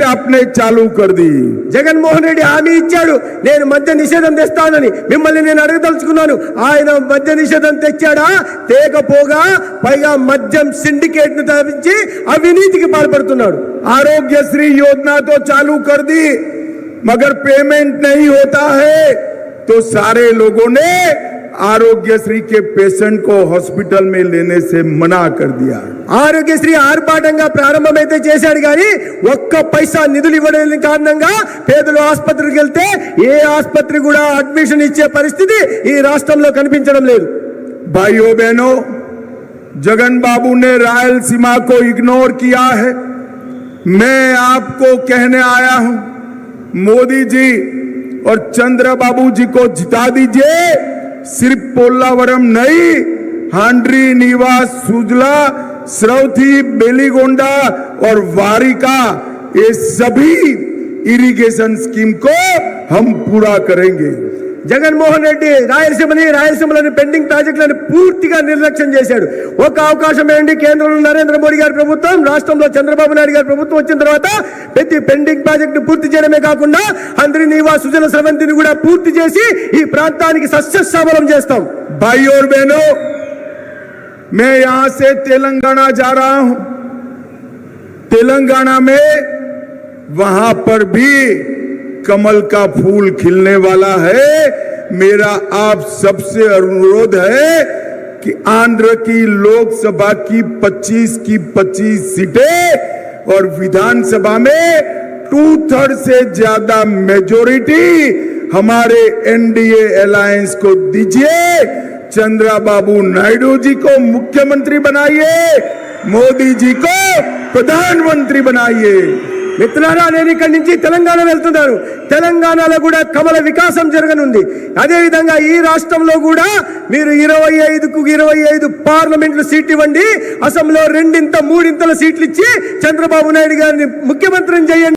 आपने चालू कर दी। జగన్మోహన్ రెడ్డి హామీ ఇచ్చాడు, నేను మద్య నిషేధం తెస్తానని. మిమ్మల్ని నేను అడగదలుచుకున్నాను, ఆయన మద్య నిషేధం తెచ్చాడా? తేకపోగా పైగా మద్యం సిండికేట్ ను స్థాపించి అవినీతికి పాల్పడుతున్నాడు। आरोग्यश्री योजना तो चालू कर दी, मगर पेमेंट नहीं होता है तो सारे लोगों ने आरोग्यश्री के पेशेंट को हॉस्पिटल में लेने से मना कर दिया। ఆరోగ్యశ్రీ ఆర్భాటంగా ప్రారంభమైతే చేశాడు కానీ ఒక్క పైసా నిధులు ఇవ్వలేని కారణంగా పేదలు ఆసుపత్రికి వెళ్తే ఏ ఆసుపత్రి కూడా అడ్మిషన్ ఇచ్చే పరిస్థితి ఈ రాష్ట్రంలో కనిపించడం లేదు। भाइयों बहनों, जगन बाबू ने रायलसीमा को इग्नोर किया है। मैं आपको कहने आया हूं, मोदी जी और चंद्रबाबू जी को जिता दीजिए। सिर्फ पोल्लावरम नहीं, हांड्री, नीवास, सुजला, श्रवथी, बेलीगोंडा और वारिका, ये सभी इरिगेशन स्कीम को हम पूरा करेंगे। జగన్మోహన్ రెడ్డి రాయలసీమలోని పెండింగ్ ప్రాజెక్టులను పూర్తిగా నిర్లక్ష్యం చేశాడు। ఒక అవకాశం ఏంటి, కేంద్రంలో నరేంద్ర మోడీ గారి ప్రభుత్వం, రాష్ట్రంలో చంద్రబాబు నాయుడు గారి ప్రభుత్వం వచ్చిన తర్వాత ప్రతి పెండింగ్ ప్రాజెక్టు పూర్తి చేయడమే కాకుండా హంద్రి, నీవాస్, సుజల, స్రవంతిని కూడా పూర్తి చేసి ఈ ప్రాంతానికి సస్యశ్యామలం చేస్తాం। भाई और बहनों, मैं यहां से तेलंगाना जा रहा हूं। तेलंगाना में वहां पर भी कमल का फूल खिलने वाला है। मेरा आप सबसे अनुरोध है कि आंध्र की लोकसभा की 25 की 25 सीटें और विधानसभा में 2/3 से ज्यादा मेजोरिटी हमारे एनडीए अलायंस को दीजिए। चंद्रबाबू नायडू जी को मुख्यमंत्री बनाइए, मोदी जी को प्रधानमंत्री बनाइए। మిత్రులారా, నేను ఇక్కడి నుంచి తెలంగాణ వెళ్తున్నాను। తెలంగాణలో కూడా కమల వికాసం జరగనుంది। అదేవిధంగా ఈ రాష్ట్రంలో కూడా మీరు 25కు 25 పార్లమెంట్లు సీట్లు ఇవ్వండి, అసెంబ్లీలో 2 3 సీట్లు ఇచ్చి చంద్రబాబు నాయుడు గారిని ముఖ్యమంత్రిని చేయండి।